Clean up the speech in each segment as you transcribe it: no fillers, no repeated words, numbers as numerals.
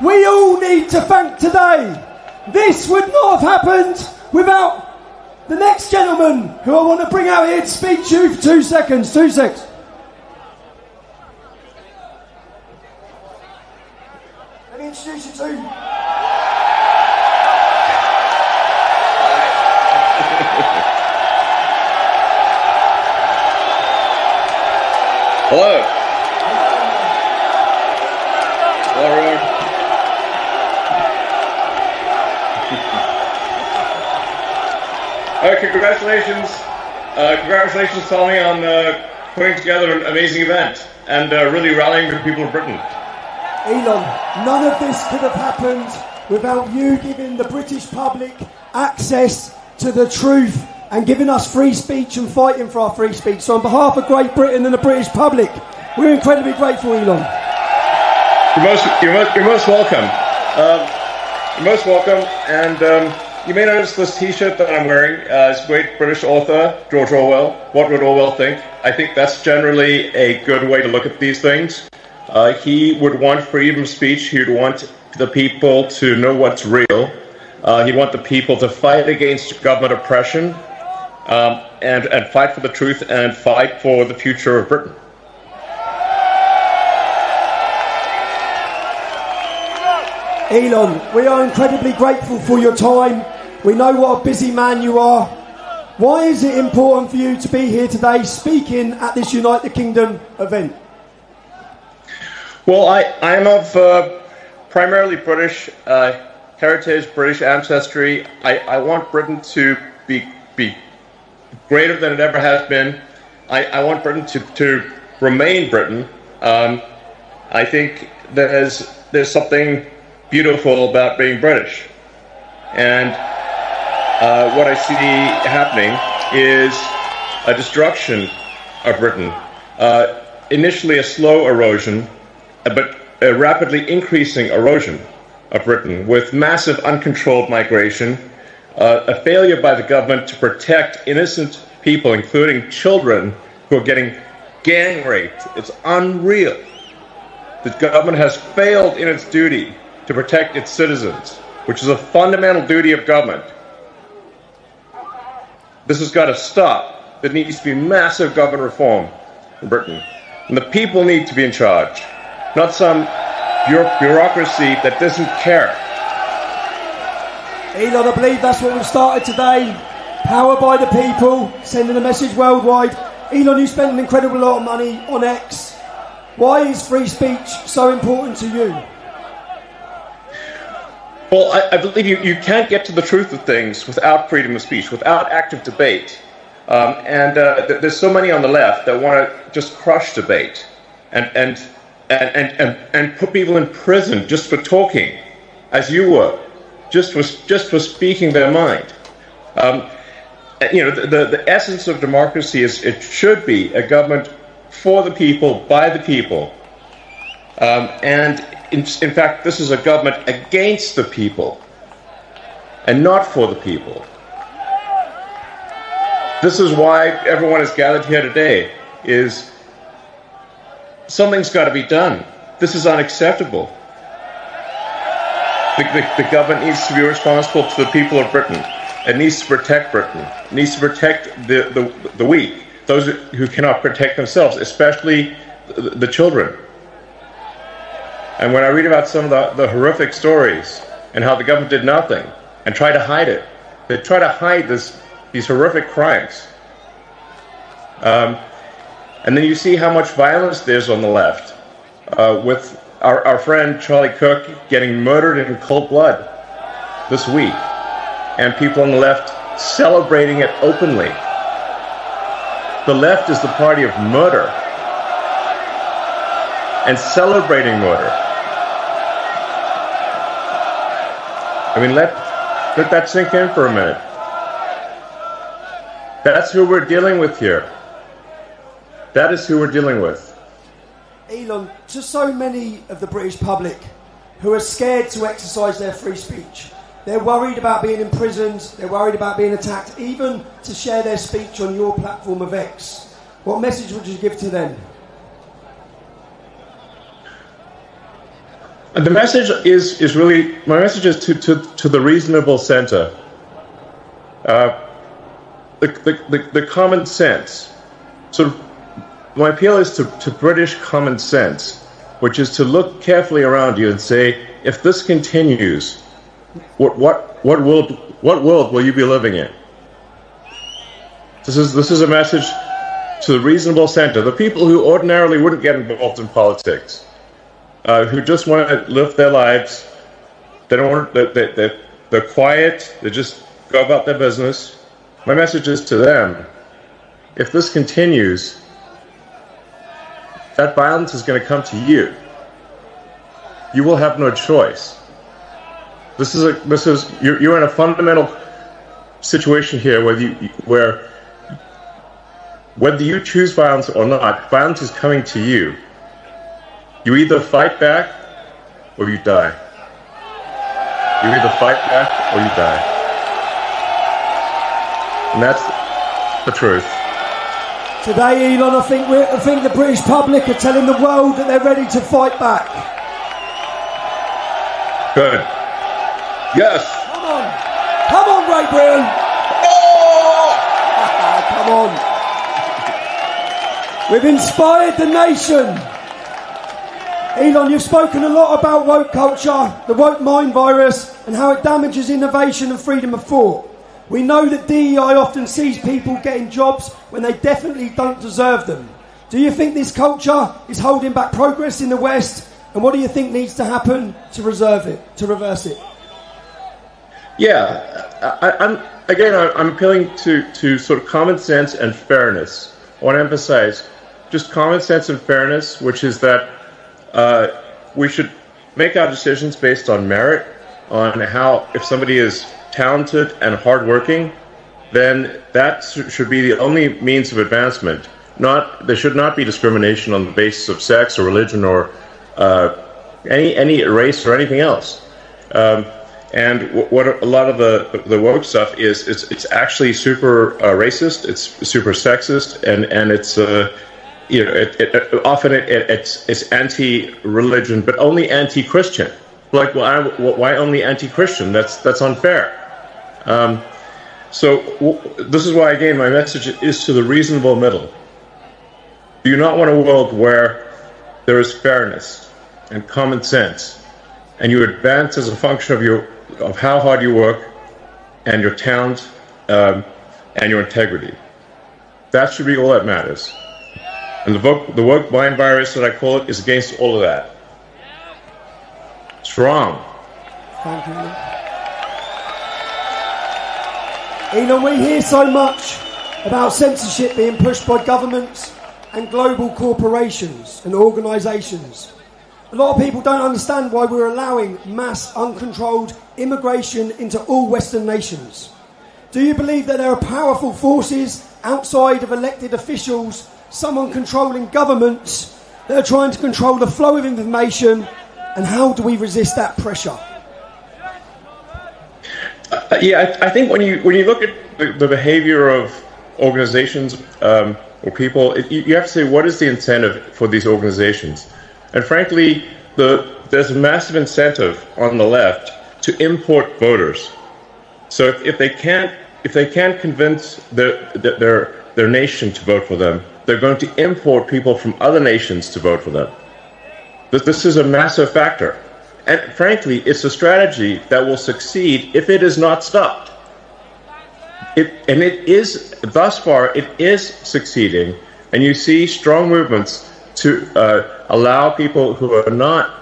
We all need to thank today. This would not have happened without the next gentleman who I want to bring out here to speak to you for 2 seconds. 2 seconds. Let me introduce you to... Hello. Hello, everyone. Congratulations. Congratulations, Tommy, on putting together an amazing event and really rallying the people of Britain. Elon, none of this could have happened without you giving the British public access to the truth and giving us free speech and fighting for our free speech. So on behalf of Great Britain and the British public, we're incredibly grateful, Elon. You're most welcome. You're most welcome. And you may notice this T-shirt that I'm wearing. It's great British author George Orwell. What would Orwell think? I think that's generally a good way to look at these things. He would want freedom of speech. He would want the people to know what's real. He'd want the people to fight against government oppression. And fight for the truth and fight for the future of Britain. Elon, we are incredibly grateful for your time. We know what a busy man you are. Why is it important for you to be here today speaking at this Unite the Kingdom event? Well, I'm of primarily British heritage, British ancestry. I want Britain to be greater than it ever has been. I want Britain to remain Britain. I think there's something beautiful about being British. And what I see happening is a destruction of Britain. Initially a slow erosion, but a rapidly increasing erosion of Britain with massive uncontrolled migration, a failure by the government to protect innocent people, including children who are getting gang raped. It's unreal. The government has failed in its duty to protect its citizens, which is a fundamental duty of government. This has got to stop. There needs to be massive government reform in Britain. And the people need to be in charge, not some bureaucracy that doesn't care. Elon, I believe that's what we've started today. Powered by the people, sending a message worldwide. Elon, you spend an incredible lot of money on X. Why is free speech so important to you? Well, I believe you can't get to the truth of things without freedom of speech, without active debate. There's so many on the left that want to just crush debate and put people in prison just for talking, as you were, just for speaking their mind. The essence of democracy is it should be a government for the people, by the people. In fact, this is a government against the people and not for the people. This is why everyone is gathered here today, is something's got to be done. This is unacceptable. The government needs to be responsible to the people of Britain. It needs to protect Britain. It needs to protect the weak, those who cannot protect themselves, especially the children. And when I read about some of the horrific stories and how the government did nothing and tried to hide it, they try to hide these horrific crimes. And then you see how much violence there's on the left, with our friend Charlie Cook getting murdered in cold blood this week, and people on the left celebrating it openly. The left is the party of murder and celebrating murder. I mean, let that sink in for a minute. That's who we're dealing with here. That is who we're dealing with. Elon, to so many of the British public who are scared to exercise their free speech, they're worried about being imprisoned, they're worried about being attacked, even to share their speech on your platform of X. What message would you give to them? The message is really, my message is to the reasonable centre. The common sense. So my appeal is to British common sense, which is to look carefully around you and say, if this continues, what world will you be living in? This is a message to the reasonable centre, the people who ordinarily wouldn't get involved in politics, who just want to live their lives. They don't want, they're quiet. They just go about their business. My message is to them: if this continues, that violence is going to come to you. You will have no choice. You're in a fundamental situation here where whether you choose violence or not, violence is coming to you. You either fight back or you die. You either fight back or you die. And that's the truth. Today, Elon, I think the British public are telling the world that they're ready to fight back. Good. Yes. Come on, Great Britain. Oh! Come on. We've inspired the nation. Elon, you've spoken a lot about woke culture, the woke mind virus, and how it damages innovation and freedom of thought. We know that DEI often sees people getting jobs when they definitely don't deserve them. Do you think this culture is holding back progress in the West? And what do you think needs to happen to reverse it? Yeah, I'm appealing to sort of common sense and fairness. I want to emphasize just common sense and fairness, which is that we should make our decisions based on merit, on how, if somebody is talented and hardworking, then that should be the only means of advancement. There should not be discrimination on the basis of sex or religion or any race or anything else. And what a lot of the woke stuff is, it's actually super racist, it's super sexist, and it's often it's anti-religion, but only anti-Christian. Like, why only anti-Christian? That's unfair. So this is why, again, my message is to the reasonable middle. Do you not want a world where there is fairness and common sense, and you advance as a function of how hard you work and your talent and your integrity? That should be all that matters. And the woke mind virus that I call it is against all of that. It's wrong. Thank you. Elon, we hear so much about censorship being pushed by governments and global corporations and organisations. A lot of people don't understand why we're allowing mass, uncontrolled immigration into all Western nations. Do you believe that there are powerful forces outside of elected officials, someone controlling governments, that are trying to control the flow of information, and how do we resist that pressure? I think when you look at the behavior of organizations or people, you have to say, what is the incentive for these organizations? And frankly, there's a massive incentive on the left to import voters. So if they can't convince their nation to vote for them, they're going to import people from other nations to vote for them. This is a massive factor. And frankly, it's a strategy that will succeed if it is not stopped. Thus far, it is succeeding. And you see strong movements to allow people who are not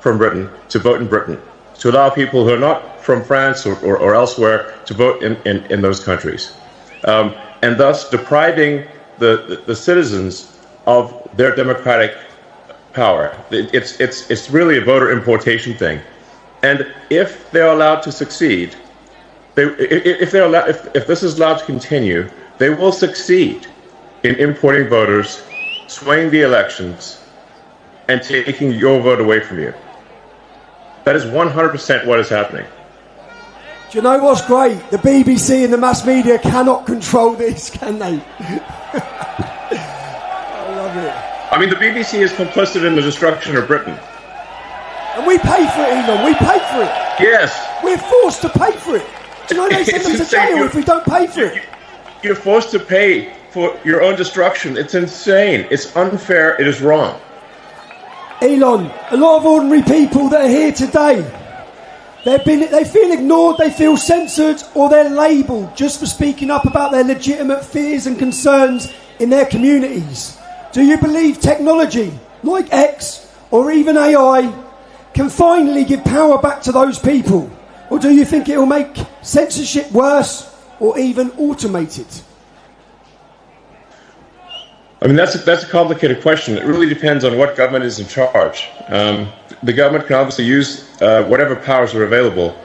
from Britain to vote in Britain, to allow people who are not from France or elsewhere to vote in those countries, and thus depriving the citizens of their democratic power. It's really a voter importation thing, and if they're allowed to succeed, if this is allowed to continue, they will succeed in importing voters, swaying the elections, and taking your vote away from you. That is 100% what is happening. Do you know what's great? The BBC and the mass media cannot control this, can they? I love it. I mean, the BBC is complicit in the destruction of Britain. And we pay for it, Elon. We pay for it. Yes. We're forced to pay for it. Do you know they send us to jail if we don't pay for it? You're forced to pay for your own destruction. It's insane. It's unfair. It is wrong. Elon, a lot of ordinary people that are here today, they feel ignored, they feel censored, or they're labelled just for speaking up about their legitimate fears and concerns in their communities. Do you believe technology, like X or even AI, can finally give power back to those people? Or do you think it will make censorship worse or even automate it? I mean, that's a complicated question. It really depends on what government is in charge. The government can obviously use whatever powers are available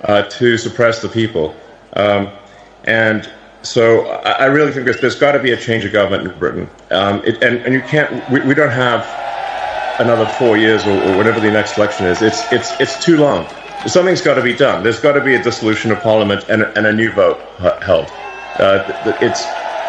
to suppress the people. And so I really think there's got to be a change of government in Britain. And you can't, we don't have another 4 years or whatever the next election is. It's too long. Something's got to be done. There's got to be a dissolution of Parliament and a new vote held.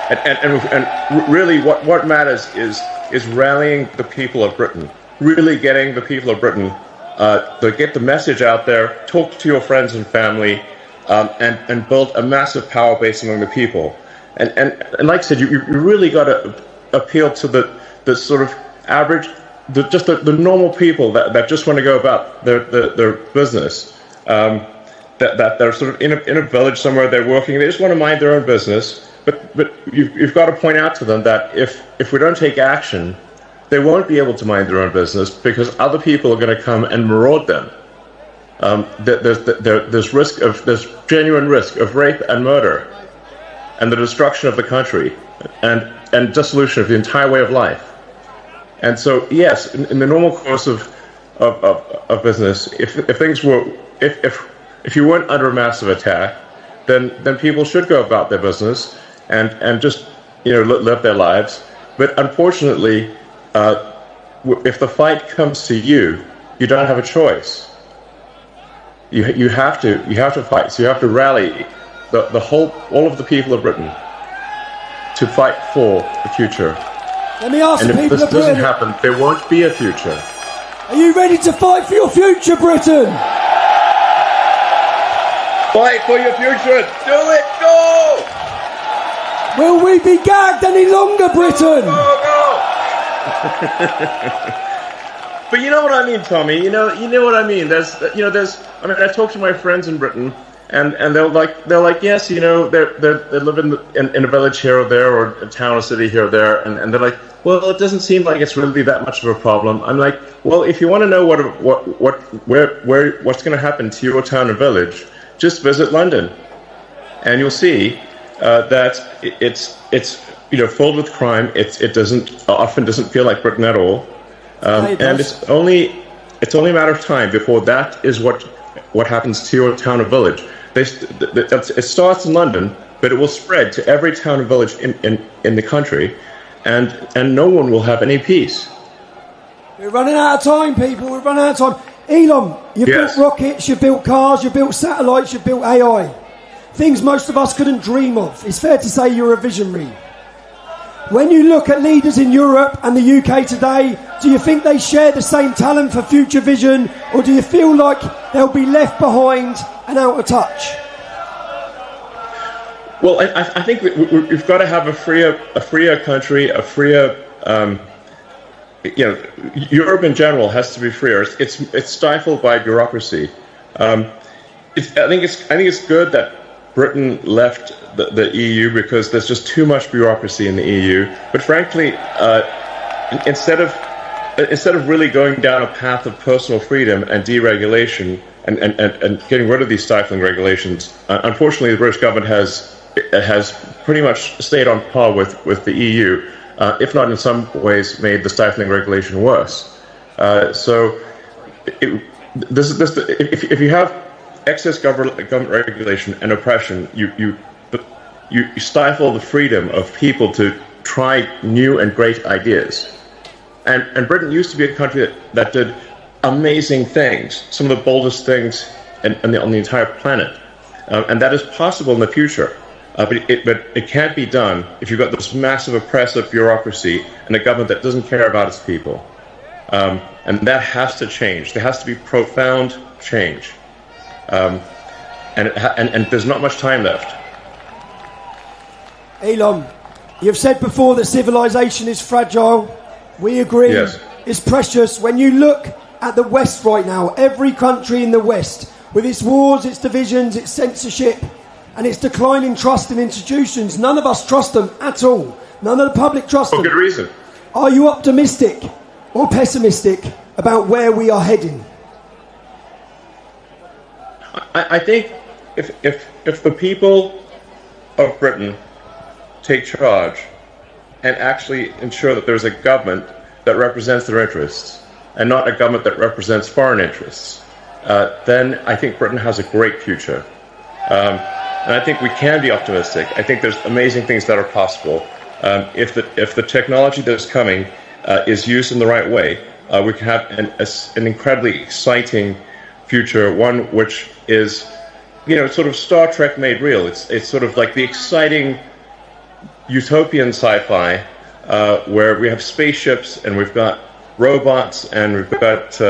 And really what matters is rallying the people of Britain, really getting the people of Britain to get the message out there, talk to your friends and family, and build a massive power base among the people. And like I said, you really got to appeal to the sort of average, the normal people that just want to go about their business, that they're sort of in a village somewhere, they're working, they just want to mind their own business. But you've got to point out to them that if we don't take action, they won't be able to mind their own business because other people are going to come and maraud them. There's genuine risk of rape and murder, and the destruction of the country, and dissolution of the entire way of life. And so, yes, in the normal course of business, if you weren't under a massive attack, then people should go about their business and just live their lives. But unfortunately, if the fight comes to you, you don't have a choice. You have to fight. So you have to rally all of the people of Britain to fight for the future. Let me ask and the people if this doesn't happen, there won't be a future. Are you ready to fight for your future, Britain? Fight for your future. Do it. Go. Will we be gagged any longer, Britain? Go. But you know what I mean, Tommy. You know what I mean. I mean, I talk to my friends in Britain, and they're like, yes, they live in a village here or there, or a town or city here or there, and they're like, well, it doesn't seem like it's really that much of a problem. I'm like, well, if you want to know what's going to happen to your town or village, just visit London, and you'll see that it's filled with crime. It often doesn't feel like Britain at all, and it's only a matter of time before that is what happens to your town or village. It starts in London, but it will spread to every town and village in the country, and no one will have any peace. We're running out of time, people. We're running out of time. Elon, you built rockets, you built cars, you built satellites, you built AI. Things most of us couldn't dream of. It's fair to say you're a visionary. When you look at leaders in Europe and the UK today, do you think they share the same talent for future vision, or do you feel like they'll be left behind and out of touch? Well, I think we've got to have a freer country, a freer. Europe in general has to be freer. It's stifled by bureaucracy. I think it's good that Britain left the EU because there's just too much bureaucracy in the EU. But frankly, instead of really going down a path of personal freedom and deregulation and getting rid of these stifling regulations, unfortunately, the British government has pretty much stayed on par with the EU. If not in some ways made the stifling regulation worse. If you have excess government regulation and oppression, you stifle the freedom of people to try new and great ideas. And Britain used to be a country that did amazing things, some of the boldest things on the entire planet. And that is possible in the future. But it can't be done if you've got this massive oppressive bureaucracy and a government that doesn't care about its people. And that has to change. There has to be profound change. And there's not much time left. Elon, you've said before that civilization is fragile. We agree. Yes. It's precious. When you look at the West right now, every country in the West, with its wars, its divisions, its censorship, and its declining trust in institutions, none of us trust them at all. None of the public trust them. For good reason. Are you optimistic or pessimistic about where we are heading? I think if the people of Britain take charge and actually ensure that there's a government that represents their interests and not a government that represents foreign interests, then I think Britain has a great future. And I think we can be optimistic. I think there's amazing things that are possible. If the technology that is coming is used in the right way, we can have an incredibly exciting future, one which is, sort of Star Trek made real. It's sort of like the exciting utopian sci-fi where we have spaceships and we've got robots and we've got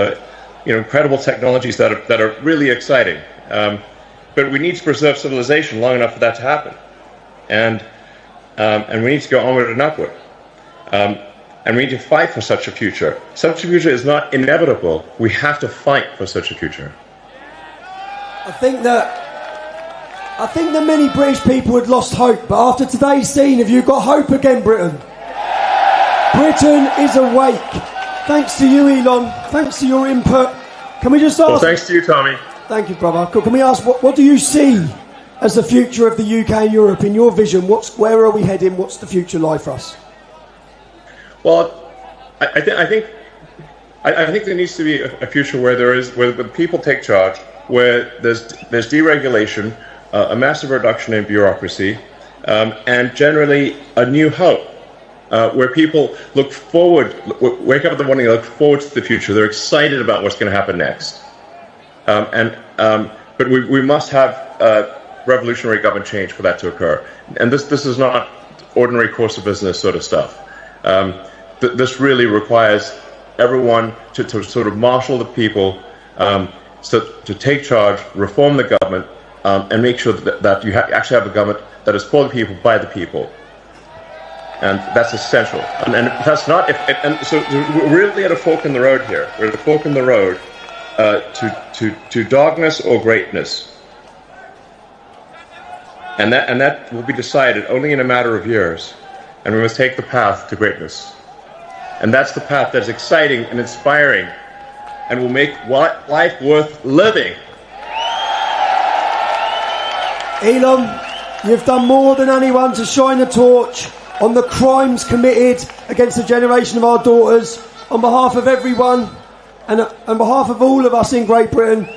incredible technologies that are really exciting. But we need to preserve civilization long enough for that to happen, and we need to go onward and upward. And we need to fight for such a future. Such a future is not inevitable. We have to fight for such a future. I think that many British people had lost hope, but after today's scene, have you got hope again, Britain? Britain is awake. Thanks to you, Elon. Thanks to your input. Can we just ask... Well, thanks to you, Tommy. Thank you, brother. Can we ask, what do you see as the future of the UK and Europe in your vision? Where are we heading? What's the future like for us? Well, I think there needs to be a future where people take charge, where there's deregulation, a massive reduction in bureaucracy, and generally a new hope, where people look forward, wake up in the morning, and look forward to the future. They're excited about what's going to happen next. But we must have revolutionary government change for that to occur. And this is not ordinary course of business sort of stuff. This really requires everyone to sort of marshal the people, to take charge, reform the government, and make sure that you actually have a government that is for the people, by the people. And that's essential. And that's not... So we're really at a fork in the road here. We're at a fork in the road to darkness or greatness. And that will be decided only in a matter of years. And we must take the path to greatness. And that's the path that's exciting and inspiring and will make life worth living. Elon, you've done more than anyone to shine a torch on the crimes committed against a generation of our daughters. On behalf of everyone and on behalf of all of us in Great Britain,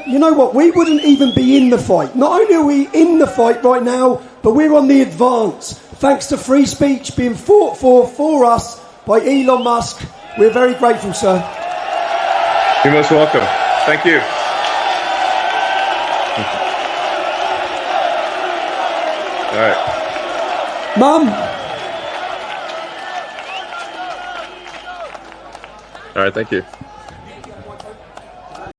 you know what, we wouldn't even be in the fight. Not only are we in the fight right now, but we're on the advance. Thanks to free speech being fought for us by Elon Musk. We're very grateful, sir. You're most welcome. Thank you. All right. Mum. All right, thank you.